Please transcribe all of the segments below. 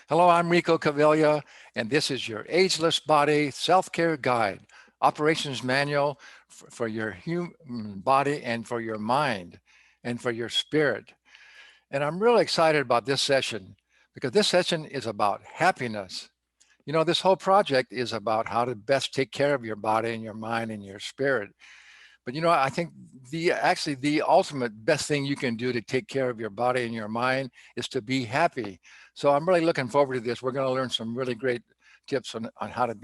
Hello, I'm Rico Cavilla, and this is your Ageless Body Self-Care Guide, Operations Manual for your human body and for your mind and for your spirit. And I'm really excited about this session because this session is about happiness. You know, this whole project is about how to best take care of your body and your mind and your spirit. But you know, I think the ultimate best thing you can do to take care of your body and your mind is to be happy. So I'm really looking forward to this. We're going to learn some really great tips on how to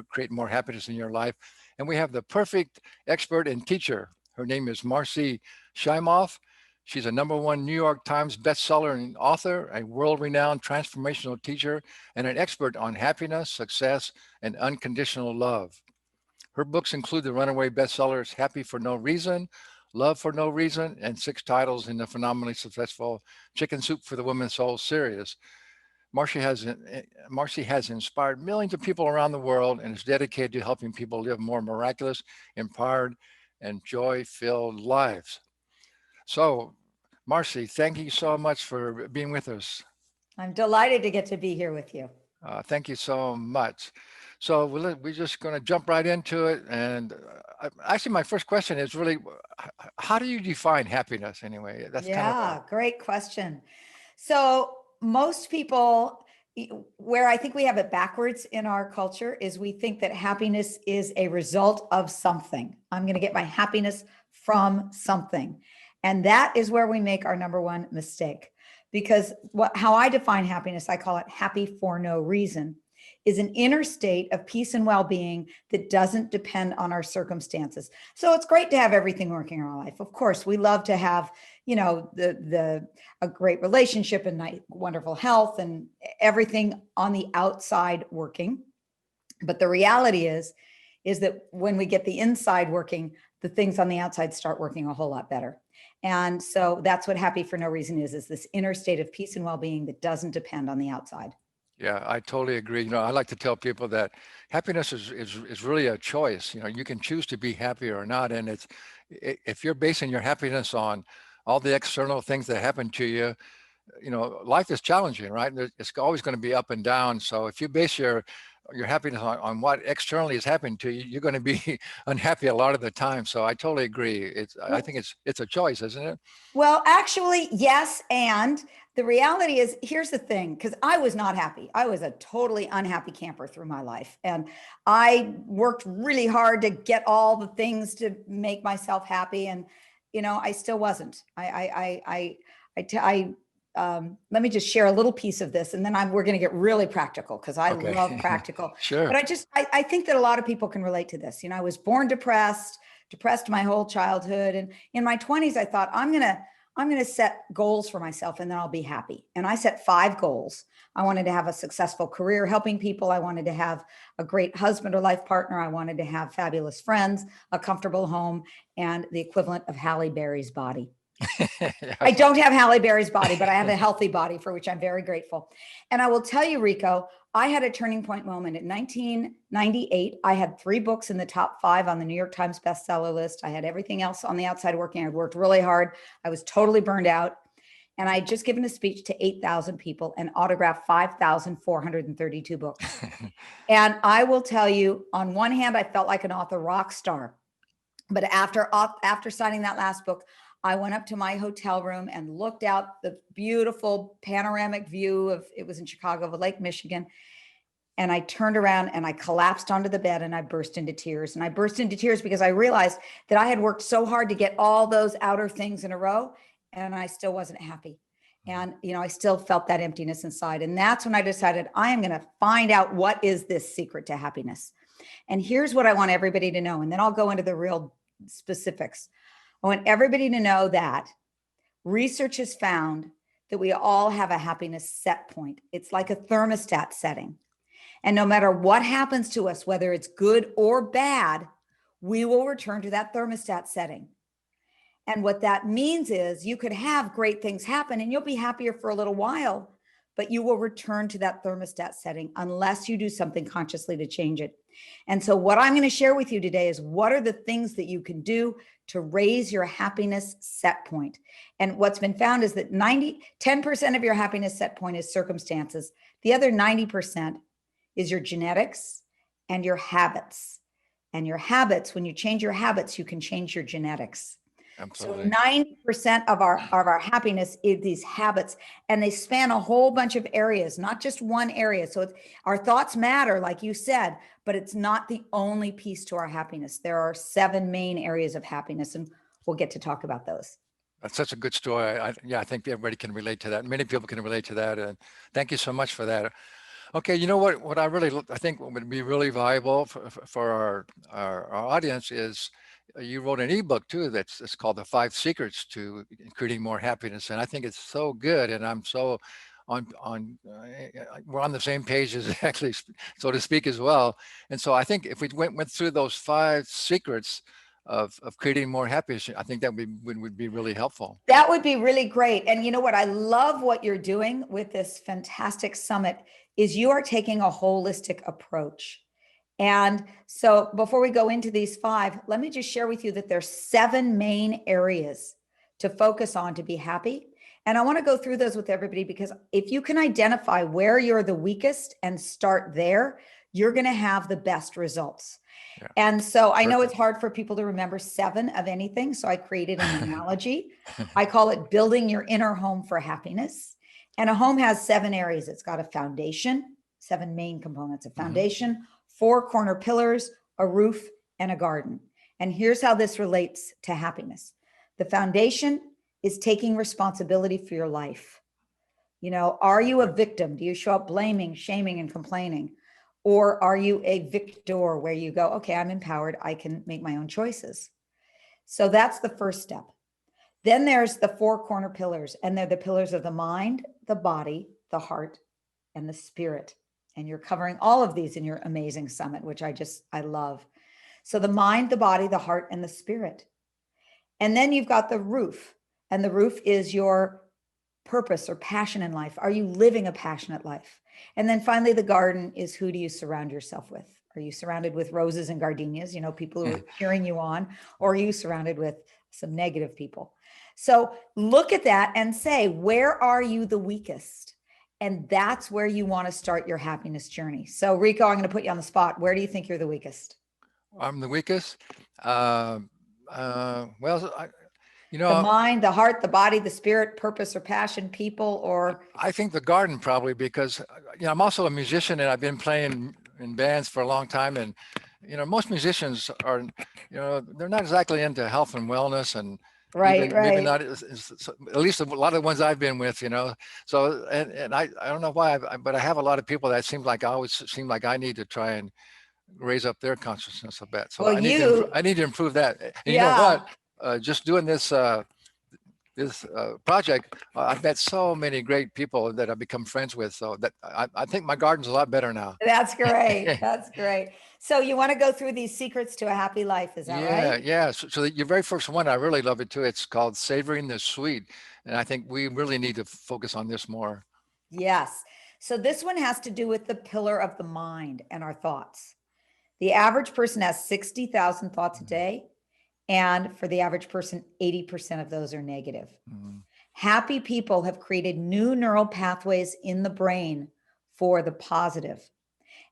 create more happiness in your life. And we have the perfect expert and teacher. Her name is Marcy Shimoff. She's a #1 New York Times bestseller and author, a world-renowned transformational teacher, and an expert on happiness, success, and unconditional love. Her books include the runaway bestsellers Happy for No Reason, Love for No Reason, and 6 titles in the phenomenally successful Chicken Soup for the Women's Soul series. Marcy has inspired millions of people around the world and is dedicated to helping people live more miraculous, empowered, and joy-filled lives. So, Marcy, thank you so much for being with us. I'm delighted to get to be here with you. Thank you so much. So we're just going to jump right into it. And actually, my first question is really, how do you define happiness anyway? That's kind of Yeah, great question. So most people, where I think we have it backwards in our culture is we think that happiness is a result of something. I'm going to get my happiness from something. And that is where we make our #1 mistake. Because how I define happiness, I call it happy for no reason, is an inner state of peace and well-being that doesn't depend on our circumstances. So it's great to have everything working in our life. Of course, we love to have, a great relationship and wonderful health and everything on the outside working. But the reality is that when we get the inside working, the things on the outside start working a whole lot better. And so that's what happy for no reason is this inner state of peace and well-being that doesn't depend on the outside. Yeah, I totally agree. You know, I like to tell people that happiness is really a choice. You know, you can choose to be happy or not. And if you're basing your happiness on all the external things that happen to you, you know, life is challenging, right? It's always going to be up and down. So if you base your happiness on what externally is happening to you, you're going to be unhappy a lot of the time. So I totally agree. I think it's a choice, isn't it? Well, actually, yes. And the reality is, here's the thing, because I was not happy. I was a totally unhappy camper through my life. And I worked really hard to get all the things to make myself happy. And, I still wasn't. Let me just share a little piece of this, and then we're going to get really practical because I Okay. love practical. Sure. But I think that a lot of people can relate to this. I was born depressed my whole childhood, and in my 20s, I thought I'm going to set goals for myself, and then I'll be happy. And I set 5 goals. I wanted to have a successful career helping people. I wanted to have a great husband or life partner. I wanted to have fabulous friends, a comfortable home, and the equivalent of Halle Berry's body. I don't have Halle Berry's body, but I have a healthy body for which I'm very grateful. And I will tell you, Rico, I had a turning point moment in 1998. I had 3 books in the top 5 on the New York Times bestseller list. I had everything else on the outside working. I worked really hard. I was totally burned out. And I had just given a speech to 8,000 people and autographed 5,432 books. And I will tell you, on one hand, I felt like an author rock star. But after signing that last book, I went up to my hotel room and looked out the beautiful panoramic view it was in Chicago, of Lake Michigan. And I turned around and I collapsed onto the bed and I burst into tears. And I burst into tears because I realized that I had worked so hard to get all those outer things in a row, and I still wasn't happy. And, I still felt that emptiness inside. And that's when I decided I am going to find out what is this secret to happiness. And here's what I want everybody to know. And then I'll go into the real specifics. I want everybody to know that research has found that we all have a happiness set point. It's like a thermostat setting. And no matter what happens to us, whether it's good or bad, we will return to that thermostat setting. And what that means is you could have great things happen and you'll be happier for a little while, but you will return to that thermostat setting unless you do something consciously to change it. And so what I'm going to share with you today is what are the things that you can do to raise your happiness set point. And what's been found is that 10% of your happiness set point is circumstances. The other 90% is your genetics and your habits. And your habits, when you change your habits, you can change your genetics. So Absolutely. 90% of our happiness is these habits, and they span a whole bunch of areas, not just one area. So it's, our thoughts matter, like you said, but it's not the only piece to our happiness. There are 7 main areas of happiness, and we'll get to talk about those. That's such a good story. Yeah, I think everybody can relate to that. Many people can relate to that. And thank you so much for that. Okay, you know what I really I think what would be really valuable for our audience is you wrote an ebook too that's it's called The 5 Secrets to Creating More Happiness, and I think it's so good, and I'm so we're on the same page as actually, so to speak, as well. And so I think if we went through those 5 secrets of creating more happiness, I think that would be really helpful. That would be really great. And you know what? I love what you're doing with this fantastic summit is you are taking a holistic approach. And so before we go into these 5, let me just share with you that there's 7 main areas to focus on to be happy. And I want to go through those with everybody because if you can identify where you're the weakest and start there, you're going to have the best results. Yeah, And so I know it's perfect. hard for people to remember 7 of anything. So I created an analogy. I call it building your inner home for happiness. And a home has 7 areas. It's got a foundation, 7 main components: a Hmm. foundation, 4 corner pillars, a roof, and a garden. And here's how this relates to happiness. The foundation is taking responsibility for your life. You know, are you a victim? Do you show up blaming, shaming, and complaining? Or are you a victor where you go, okay, I'm empowered, I can make my own choices? So that's the first step. Then there's the 4 corner pillars, and they're the pillars of the mind, the body, the heart, and the spirit. And you're covering all of these in your amazing summit, which I love. So the mind, the body, the heart, and the spirit. And then you've got the roof, and the roof is your purpose or passion in life. Are you living a passionate life? And then finally, the garden is, who do you surround yourself with? Are you surrounded with roses and gardenias, you know, people who are cheering you on, or are you surrounded with some negative people? So look at that and say, where are you the weakest? And that's where you want to start your happiness journey. So Rico, I'm going to put you on the spot. Where do you think you're the weakest? I'm the weakest. Uh, well, you The know, mind, the heart, the body, the spirit, purpose or passion, people, or I think the garden probably because I'm also a musician and I've been playing in bands for a long time, and most musicians are they're not exactly into health and wellness, and right, even maybe right. not at least a lot of the ones I've been with. So and I don't know why, but I have a lot of people that seem like I need to try and raise up their consciousness a bit. So Well, you, I need to improve that. And you know yeah, what? Just doing this project, I've met so many great people that I've become friends with. So that I think my garden's a lot better now. that's great. That's great. So you want to go through these secrets to a happy life, is that Yeah, right? yeah. So your very first one, I really love it too. It's called Savoring the Sweet. And I think we really need to focus on this more. Yes. So this one has to do with the pillar of the mind and our thoughts. The average person has 60,000 thoughts a Mhm. day. And for the average person, 80% of those are negative. Mhm. Happy people have created new neural pathways in the brain for the positive.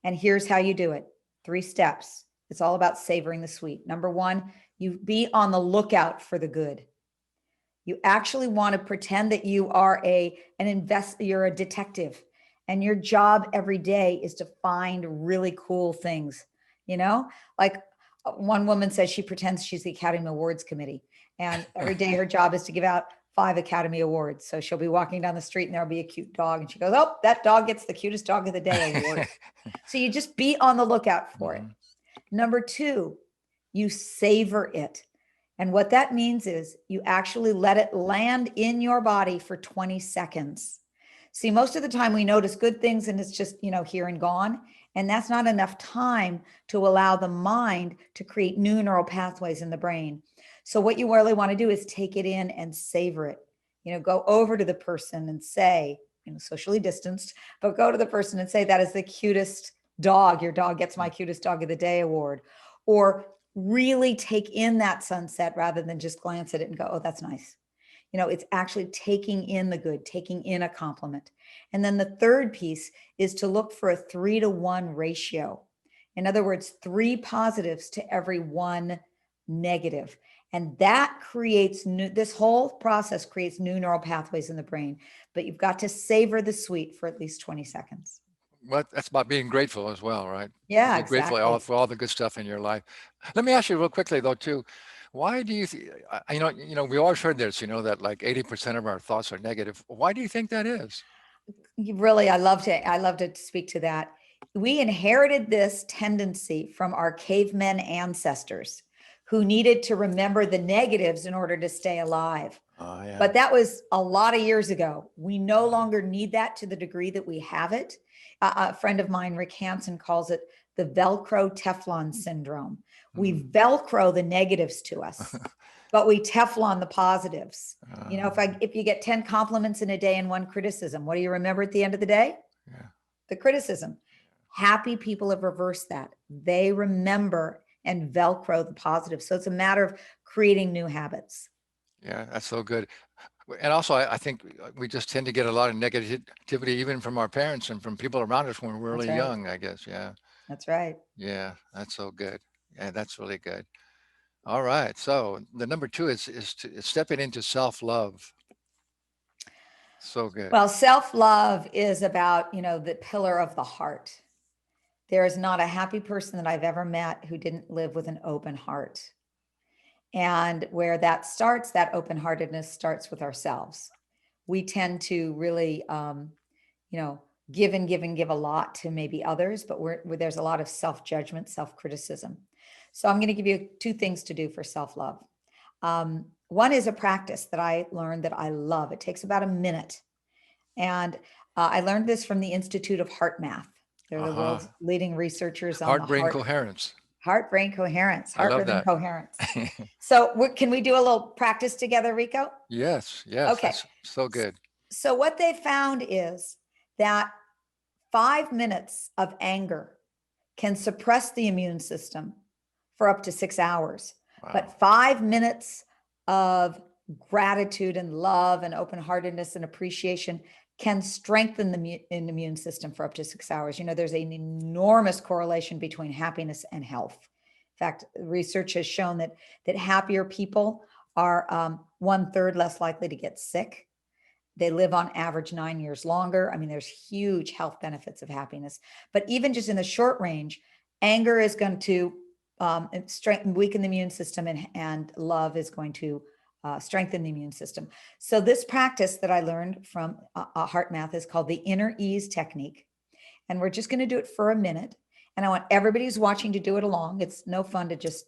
And here's how you do it: 3 steps. It's all about savoring the sweet. Number 1, you be on the lookout for the good. You actually want to pretend that you are you're a detective, and your job every day is to find really cool things, you know? Like one woman says she pretends she's the Academy Awards committee, and every day her job is to give out 5 Academy Awards. So she'll be walking down the street and there'll be a cute dog and she goes, "Oh, that dog gets the cutest dog of the day award." So you just be on the lookout for it. Mhm. Number 2, you savor it. And what that means is you actually let it land in your body for 20 seconds. See, most of the time we notice good things and it's just, here and gone. And that's not enough time to allow the mind to create new neural pathways in the brain. So what you really want to do is take it in and savor it. Go over to the person and say, socially distanced, but go to the person and say, "That is the cutest dog. Your dog gets my cutest dog of the day award." Or really take in that sunset rather than just glance at it and go, "Oh, that's nice." It's actually taking in the good, taking in a compliment. And then the third piece is to look for a 3-to-1 ratio. In other words, 3 positives to every 1 negative. And that creates this whole process creates new neural pathways in the brain. But you've got to savor the sweet for at least 20 seconds. Well, that's about being grateful as well, right? Yeah, Be grateful exactly. for all the good stuff in your life. Let me ask you real quickly though, too. Why do you, we always heard this, that like 80% of our thoughts are negative. Why do you think that is? Really, I love to speak to that. We inherited this tendency from our cavemen ancestors who needed to remember the negatives in order to stay alive. Oh, yeah. But that was a lot of years ago. We no longer need that to the degree that we have it. A friend of mine, Rick Hansen, calls it the Velcro Teflon syndrome. We Mm. Velcro the negatives to us, but we Teflon the positives. If you get 10 compliments in a day and 1 criticism, what do you remember at the end of the day? Yeah. The criticism. Happy people have reversed that. They remember and Velcro the positive. So it's a matter of creating new habits. Yeah, that's so good. And also, I think we just tend to get a lot of negativity even from our parents and from people around us when we're That's really right. young, I guess. Yeah. That's right. Yeah, that's so good. Yeah, that's really good. All right. So the number two is stepping into self-love. So good. Well, self-love is about, the pillar of the heart. There is not a happy person that I've ever met who didn't live with an open heart. And where that starts, that open-heartedness starts with ourselves. We tend to really, give and give and give a lot to maybe others, but there's a lot of self-judgment, self-criticism. So I'm going to give you 2 things to do for self-love. One is a practice that I learned that I love. It takes about a minute. And I learned this from the Institute of Heart Math. They're the Uh-huh. world's leading researchers on the Heart-brain coherence. brain coherence, I heart love rhythm that. coherence. So can we do a little practice together, Rico? Yes, yes, Okay. that's so good. So what they found is that 5 minutes of anger can suppress the immune system for up to 6 hours. Wow. But 5 minutes of gratitude and love and open-heartedness and appreciation can strengthen the immune system for up to 6 hours. There's an enormous correlation between happiness and health. In fact, research has shown that happier people are 1/3 less likely to get sick. They live on average 9 years longer. I mean, there's huge health benefits of happiness. But even just in the short range, anger is going to weaken the immune system, and love is going to strengthen the immune system. So this practice that I learned from Heart Math is called the inner ease technique. And we're just going to do it for a minute. And I want everybody who's watching to do it along. It's no fun to just,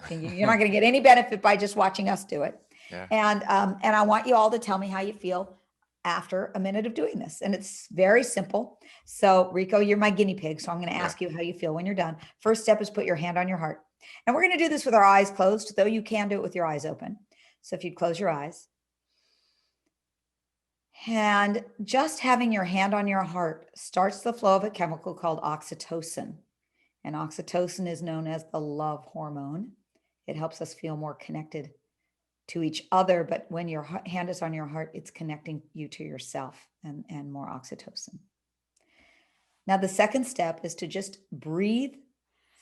you're not going to get any benefit by just watching us do it. Yeah. And I want you all to tell me how you feel after a minute of doing this. And it's very simple. So Rico, you're my guinea pig. So I'm going to Yeah. ask you how you feel when you're done. First step is put your hand on your heart. And we're going to do this with our eyes closed, though you can do it with your eyes open. So if you'd close your eyes. And just having your hand on your heart starts the flow of a chemical called oxytocin. And oxytocin is known as the love hormone. It helps us feel more connected to each other. But when your hand is on your heart, it's connecting you to yourself and more oxytocin. Now, the second step is to just breathe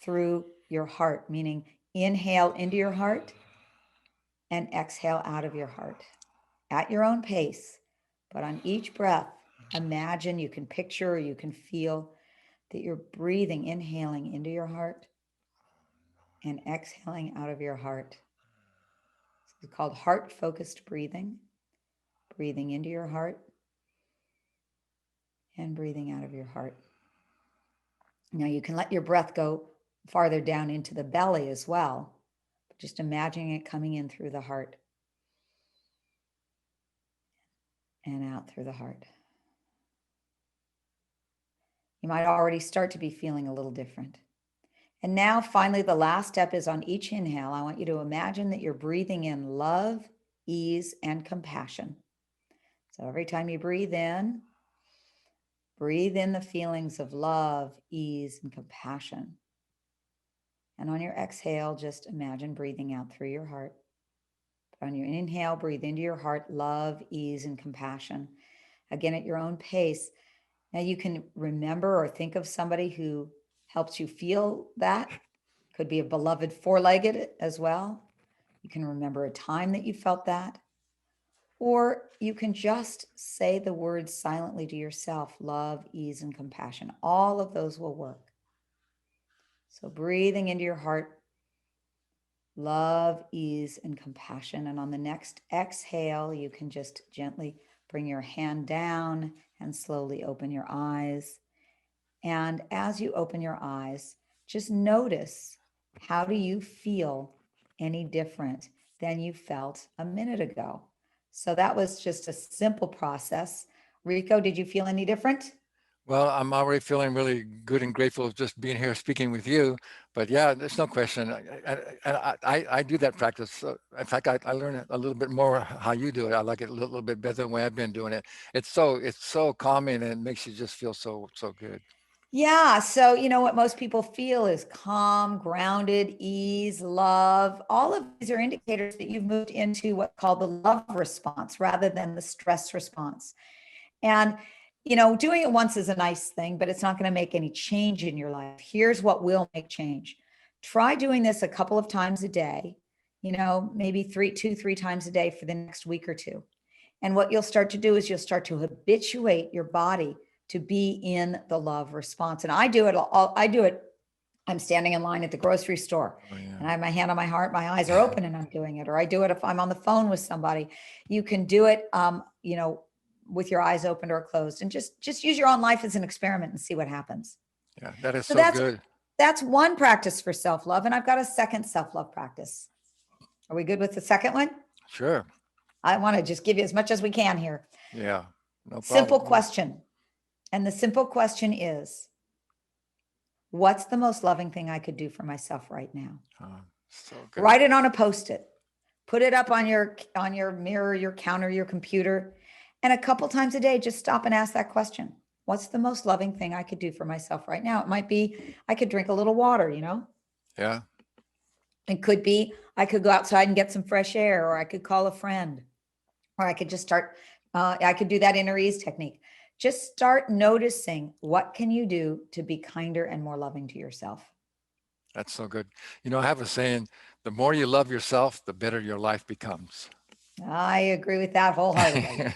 through your heart, meaning inhale into your heart and exhale out of your heart at your own pace. But on each breath, imagine, you can picture, or you can feel that you're breathing, inhaling into your heart and exhaling out of your heart. It's called heart-focused breathing. Breathing into your heart and breathing out of your heart. Now you can let your breath go farther down into the belly as well. Just imagining it coming in through the heart and out through the heart. You might already start to be feeling a little different. And now finally, the last step is on each inhale. I want you to imagine that you're breathing in love, ease, and compassion. So every time you breathe in the feelings of love, ease, and compassion. And on your exhale, just imagine breathing out through your heart. On your inhale, breathe into your heart love, ease, and compassion. Again, at your own pace. Now you can remember or think of somebody who helps you feel that. Could be a beloved four-legged as well. You can remember a time that you felt that. Or you can just say the words silently to yourself love, ease, and compassion. All of those will work. So breathing into your heart, love, ease, and compassion. And on the next exhale, you can just gently bring your hand down and slowly open your eyes. And as you open your eyes, just notice, how do you feel any different than you felt a minute ago? So that was just a simple process. Rico, did you feel any different? Well, I'm already feeling really good and grateful of just being here speaking with you. But yeah, there's no question. I do that practice. In fact, I learn it a little bit more how you do it. I like it a little bit better than the way I've been doing it. It's so calming and it makes you just feel so good. Yeah. So, what most people feel is calm, grounded, ease, love. All of these are indicators that you've moved into what's called the love response rather than the stress response. And, doing it once is a nice thing, but it's not going to make any change in your life. Here's what will make change. Try doing this a couple of times a day, maybe 3 times a day for the next week or two. And what you'll start to do is you'll start to habituate your body to be in the love response. And I do it. I'm standing in line at the grocery store Oh yeah. and I have my hand on my heart, my eyes are open and I'm doing it. Or I do it if I'm on the phone with somebody. You can do it, with your eyes open or closed, and just use your own life as an experiment and see what happens. Yeah, that is So so that's good. that's one practice for self-love. And I've got a second self-love practice. Are we good with the second one? Sure. I want to just give you as much as we can here. Yeah, no Simple problem. question. And the simple question is, what's the most loving thing I could do for myself right now? So good. Write it on a post-it. Put it up on your mirror, your counter, your computer. And a couple times a day, just stop and ask that question. What's the most loving thing I could do for myself right now? It might be I could drink a little water. Yeah. It could be I could go outside and get some fresh air, or I could call a friend, or I could just start, I could do that inner ease technique. Just start noticing, what can you do to be kinder and more loving to yourself? That's so good. I have a saying, the more you love yourself, the better your life becomes. I agree with that wholeheartedly.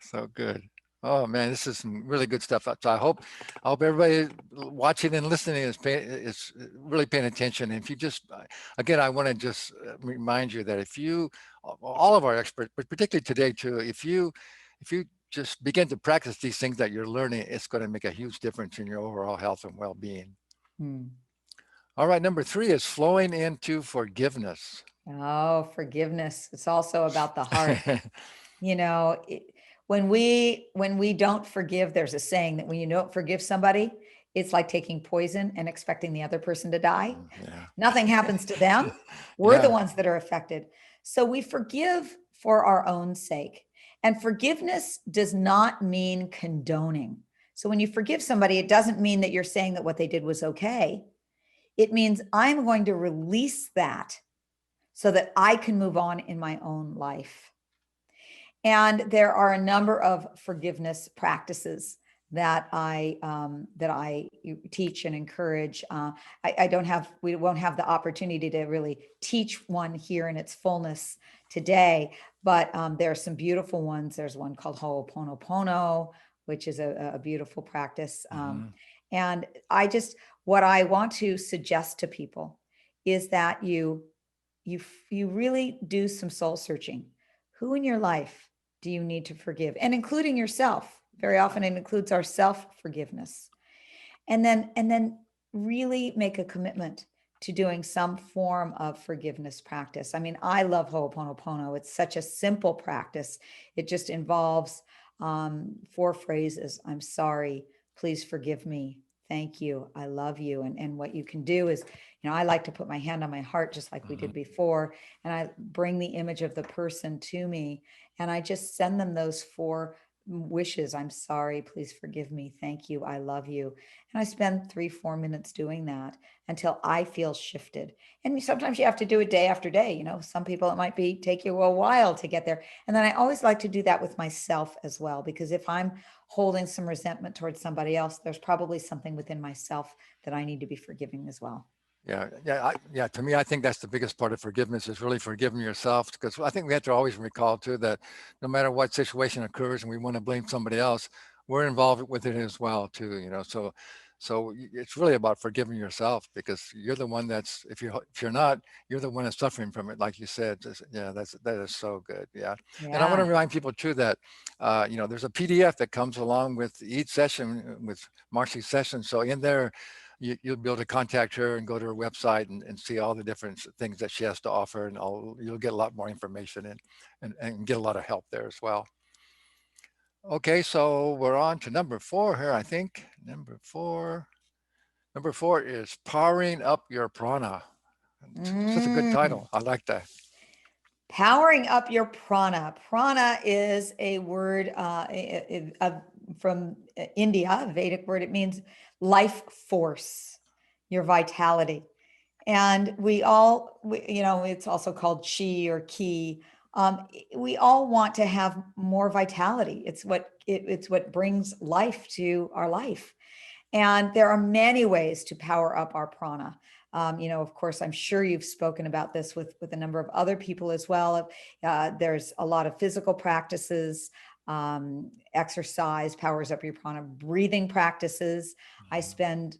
So good. Oh man, this is some really good stuff. So I hope everybody watching and listening is really paying attention. And if you just, again, I want to just remind you that if you, all of our experts, but particularly today too, if you just begin to practice these things that you're learning, it's going to make a huge difference in your overall health and well-being. Hmm. All right, number three is flowing into forgiveness. Oh, forgiveness. It's also about the heart. You know, it, when we don't forgive, there's a saying that when you don't forgive somebody, it's like taking poison and expecting the other person to die. Yeah. Nothing happens to them. We're the Yeah. ones that are affected. So we forgive for our own sake. And forgiveness does not mean condoning. So when you forgive somebody, it doesn't mean that you're saying that what they did was okay. It means I'm going to release that so that I can move on in my own life. And there are a number of forgiveness practices that I teach and encourage. I don't have we won't have the opportunity to really teach one here in its fullness today, but there are some beautiful ones. There's one called Ho'oponopono, which is a beautiful practice. Hmm. And what I want to suggest to people is that you really do some soul searching. Who in your life do you need to forgive? And including yourself. Very often it includes our self forgiveness. And then really make a commitment to doing some form of forgiveness practice. I mean, I love Ho'oponopono. It's such a simple practice. It just involves 4 phrases. I'm sorry. Please forgive me. Thank you. I love you. And what you can do is, I like to put my hand on my heart, just like we Hmm. did before, and I bring the image of the person to me, and I just send them those four wishes. I'm sorry. Please forgive me. Thank you. I love you. And I spend 3, 4 minutes doing that until I feel shifted. And sometimes you have to do it day after day. Some people it might be take you a while to get there. And then I always like to do that with myself as well, because if I'm holding some resentment towards somebody else, there's probably something within myself that I need to be forgiving as well. Yeah. To me, I think that's the biggest part of forgiveness is really forgiving yourself. Because I think we have to always recall too that no matter what situation occurs and we want to blame somebody else, we're involved with it as well too. So it's really about forgiving yourself because you're the one that's if you're not, you're the one that's suffering from it, like you said. Yeah, that is so good. Yeah, and I want to Yeah. remind people too that there's a PDF that comes along with each session with Marcy's session. So in there you'll be able to contact her and go to her website and see all the different things that she has to offer, and you'll get a lot more information and get a lot of help there as well. Okay, so we're on to number 4 here, I think. Number four is powering up your prana. Such a good Mm. title. I like that. Powering up your prana. Prana is a word from India, a Vedic word. It means life force, your vitality. And it's also called chi or ki. We all want to have more vitality. It's what brings life to our life. And there are many ways to power up our prana. Of course, I'm sure you've spoken about this with a number of other people as well. There's a lot of physical practices, exercise powers up your prana, breathing practices. I spend,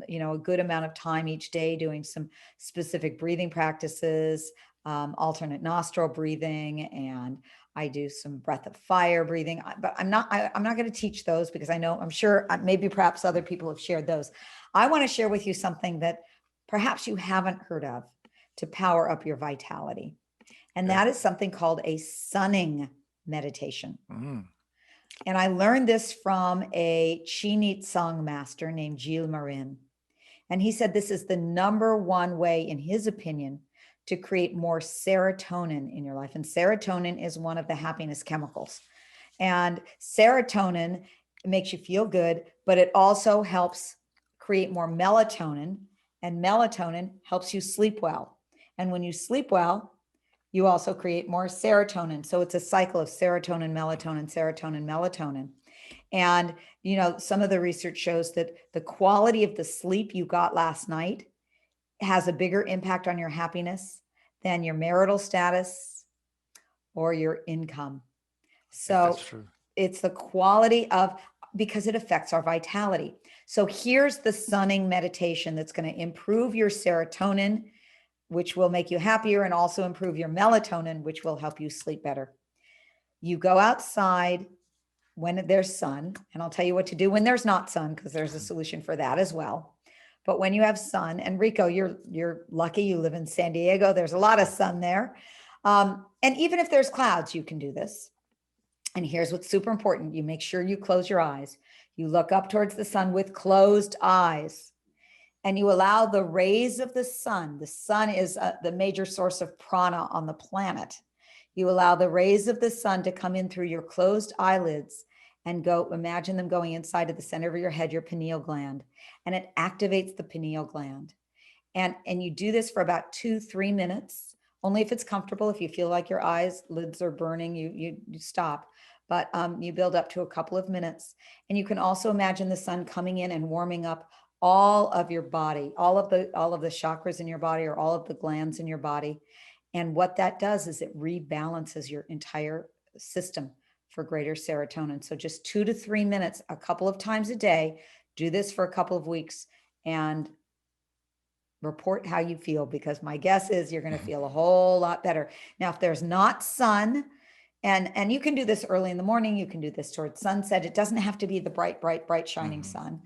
a good amount of time each day doing some specific breathing practices, alternate nostril breathing, and I do some breath of fire breathing, but I'm not going to teach those because I'm sure maybe perhaps other people have shared those. I want to share with you something that perhaps you haven't heard of to power up your vitality. And Okay. that is something called a sunning meditation. Mm, And I learned this from a Chinese song master named Gilles Marin. And he said this is the number one way, in his opinion, to create more serotonin in your life. And serotonin is one of the happiness chemicals. And serotonin makes you feel good, but it also helps create more melatonin. And melatonin helps you sleep well. And when you sleep well, you also create more serotonin. So it's a cycle of serotonin, melatonin, serotonin, melatonin. And, some of the research shows that the quality of the sleep you got last night has a bigger impact on your happiness than your marital status or your income. I think that's So true. it's the quality of, because it affects our vitality. So here's the sunning meditation that's going to improve your serotonin, which will make you happier, and also improve your melatonin, which will help you sleep better. You go outside when there's sun, and I'll tell you what to do when there's not sun, because there's a solution for that as well. But when you have sun, and Rico, you're lucky you live in San Diego. There's a lot of sun there. And even if there's clouds, you can do this. And here's what's super important. You make sure you close your eyes. You look up towards the sun with closed eyes, and you allow the rays of the sun. The sun is the major source of prana on the planet. You allow the rays of the sun to come in through your closed eyelids and imagine them going inside of the center of your head, your pineal gland, and it activates the pineal gland. And you do this for about 2, 3 minutes, only if it's comfortable. If you feel like your eyes lids are burning, you stop. But you build up to a couple of minutes, and you can also imagine the sun coming in and warming up all of your body, all of the chakras in your body, or all of the glands in your body. And what that does is it rebalances your entire system for greater serotonin. So just 2 to 3 minutes, a couple of times a day. Do this for a couple of weeks and report how you feel, because my guess is you're going to feel a whole lot better. Now, if there's not sun, and you can do this early in the morning, you can do this towards sunset. It doesn't have to be the bright shining Mhm. sun.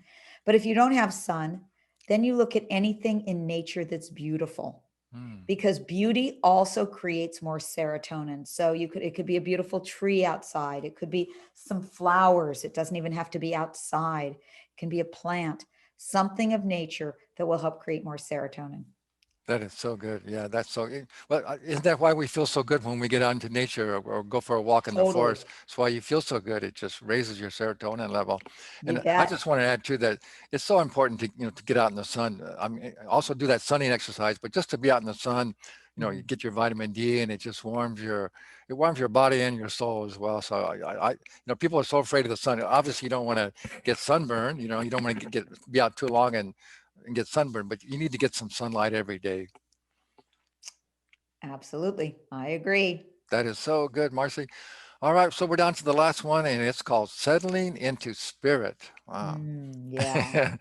But if you don't have sun, then you look at anything in nature that's beautiful, Mm. because beauty also creates more serotonin. So it could be a beautiful tree outside. It could be some flowers. It doesn't even have to be outside. It can be a plant, something of nature that will help create more serotonin. That is so good. Yeah, that's so. Well, isn't that why we feel so good when we get out into nature or go for a walk in the Totally. forest? It's why you feel so good. It just raises your serotonin level. You And I bet. just want to add too that it's so important to to get out in the sun. I mean, also do that sunning exercise, but just to be out in the sun, you Mhm. get your vitamin D, and it just warms your body and your soul as well. So people are so afraid of the sun. Obviously, you don't want to get sunburned. You don't want to be out too long and get sunburned, but you need to get some sunlight every day. Absolutely. I agree. That is so good, Marcy. All right, so we're down to the last one, and it's called settling into spirit. Wow. Yeah.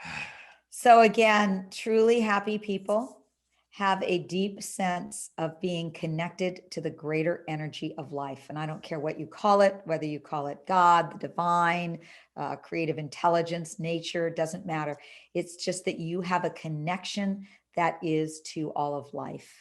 So again, truly happy people have a deep sense of being connected to the greater energy of life. And I don't care what you call it, whether you call it God, the divine, creative intelligence, nature, doesn't matter. It's just that you have a connection that is to all of life.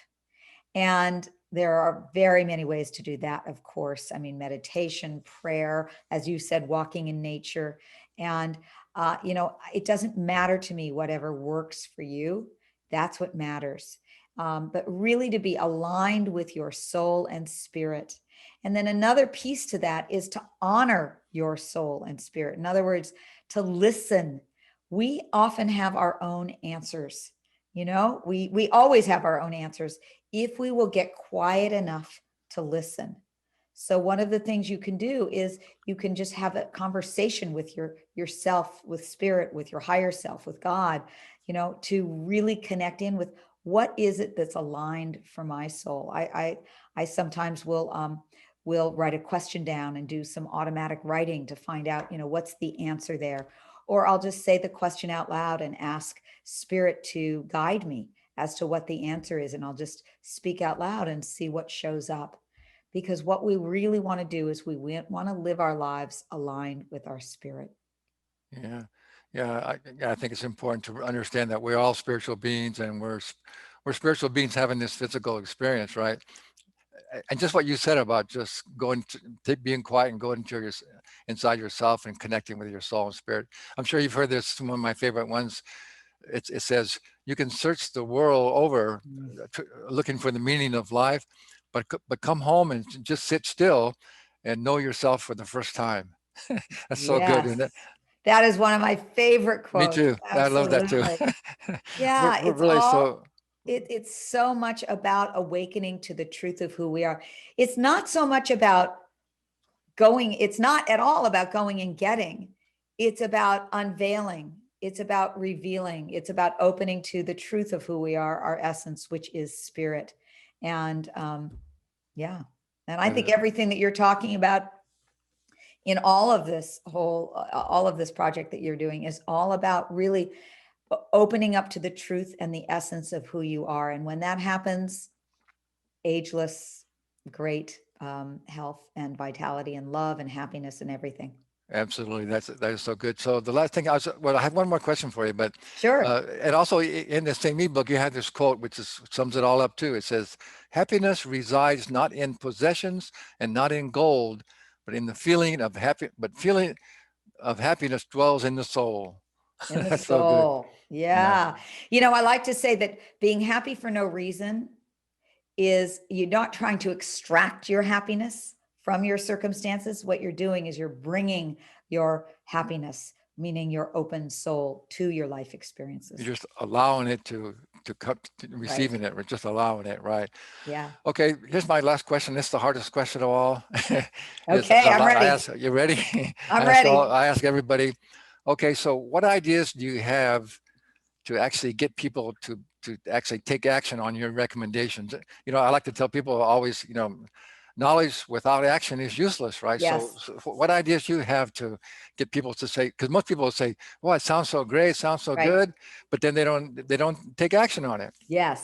And there are very many ways to do that, of course. I mean, meditation, prayer, as you said, walking in nature. And, it doesn't matter to me whatever works for you. That's what matters. But really to be aligned with your soul and spirit. And then another piece to that is to honor your soul and spirit. In other words, to listen. We often have our own answers. We always have our own answers if we will get quiet enough to listen. So one of the things you can do is you can just have a conversation with yourself, with spirit, with your higher self, with God, to really connect in with what is it that's aligned for my soul. I sometimes will write a question down and do some automatic writing to find out, what's the answer there. Or I'll just say the question out loud and ask spirit to guide me as to what the answer is. And I'll just speak out loud and see what shows up. Because what we really want to do is we want to live our lives aligned with our spirit. Yeah, yeah. I think it's important to understand that we're all spiritual beings, and we're spiritual beings having this physical experience, right? And just what you said about just being quiet and going into inside yourself and connecting with your soul and spirit. I'm sure you've heard this. One of my favorite ones. It says you can search the world over, Mm. looking for the meaning of life, but come home and just sit still and know yourself for the first time. That's so good, Yes. isn't it? That is one of my favorite Me quotes. too. I love that too. Absolutely. Yeah, We're really so. it's so much about awakening to the truth of who we are. It's not so much about it's not at all about going and getting. It's about unveiling. It's about revealing. It's about opening to the truth of who we are, our essence, which is spirit. And yeah. And I That think is everything that you're talking about in all of this project that you're doing is all about really opening up to the truth and the essence of who you are. And when that happens, ageless, great health and vitality and love and happiness and everything. absolutely that is so good. So the last thing I have one more question for you, but Sure. and also in the same ebook you had this quote which sums it all up too. It says, "Happiness resides not in possessions and not in gold, but in the feeling of feeling of happiness dwells in the soul." In the That's so good. soul. Yeah. Yeah. I like to say that being happy for no reason is you're not trying to extract your happiness from your circumstances. What you're doing is you're bringing your happiness, meaning your open soul, to your life You're experiences. just allowing it to come, Right. receiving it. We're just allowing it, right? Yeah. Okay, here's my last question. This is the hardest question of all. It's Okay. a I'm lot. I ready. ask, you ready? I'm ready. I ask everybody. Okay, so what ideas do you have to actually get people to actually take action on your recommendations? I like to tell people always, knowledge without action is useless, right? So, Yes. so what ideas do you have to get people to say? Because most people say, "Well, it sounds so great, it sounds so Right. good," but then they don't take action on it. Yes.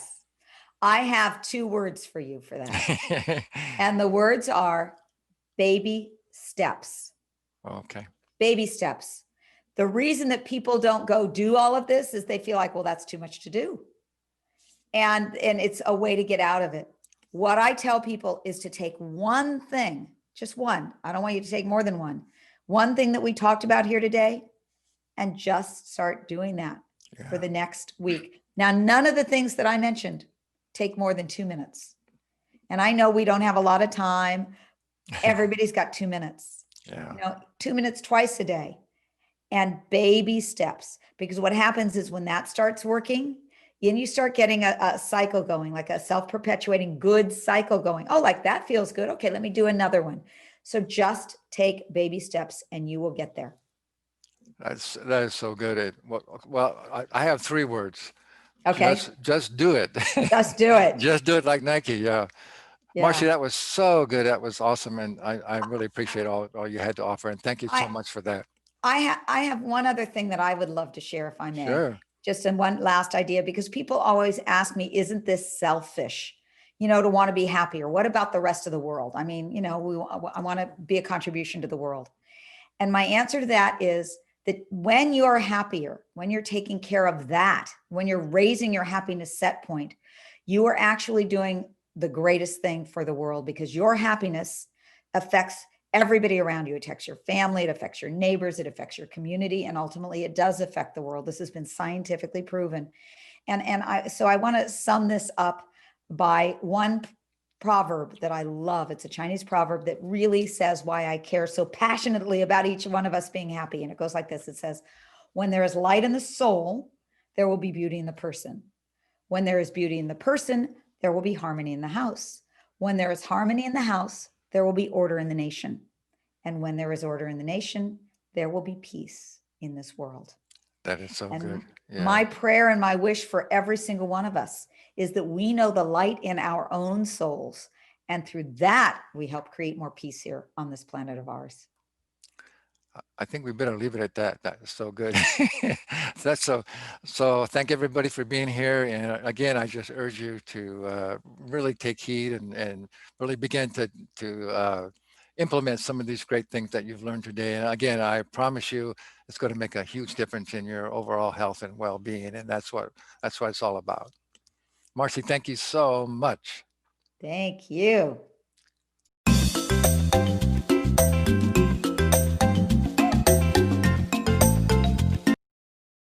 I have two words for you for that. And the words are baby steps. Okay. Baby steps. The reason that people don't go do all of this is they feel like, well, that's too much to do. And it's a way to get out of it. What I tell people is to take one thing, just one. I don't want you to take more than one. One thing that we talked about here today, and just start doing that for Yeah. the next week. Now, none of the things that I mentioned take more than 2 minutes. And I know we don't have a lot of time. Everybody's got 2 minutes. Yeah. 2 minutes twice a day, and baby steps. Because what happens is when that starts working, and you start getting a cycle going, like a self-perpetuating good cycle going. Oh, like that feels good. Okay, let me do another one. So just take baby steps and you will get there. That is so good. I have 3 words. Okay, Just do it. just do it. Just do it like Nike. Yeah. Marcy, Yeah. that was so good. That was awesome. And I really appreciate all you had to offer. And thank you so I much for that. I have one other thing that I would love to share, if I may. Sure. Just in one last idea, because people always ask me, isn't this selfish, to want to be happier? What about the rest of the world? I mean, I want to be a contribution to the world. And my answer to that is that when you're happier, when you're taking care of that, when you're raising your happiness set point, you are actually doing the greatest thing for the world, because your happiness affects everybody around you. It affects your family, it affects your neighbors, it affects your community, and ultimately it does affect the world. This has been scientifically proven. So I want to sum this up by one proverb that I love. It's a Chinese proverb that really says why I care so passionately about each one of us being happy. And it goes like this. It says, when there is light in the soul, there will be beauty in the person. When there is beauty in the person, there will be harmony in the house. When there is harmony in the house, there will be order in the nation. And when there is order in the nation, there will be peace in this world. That is so good. And Yeah. my prayer and my wish for every single one of us is that we know the light in our own souls. And through that, we help create more peace here on this planet of ours. I think we better leave it at that. That is so good. That's so thank everybody for being here. And again, I just urge you to really take heed and really begin to implement some of these great things that you've learned today. And again, I promise you it's going to make a huge difference in your overall health and well-being. And that's what it's all about. Marcy, thank you so much. Thank you.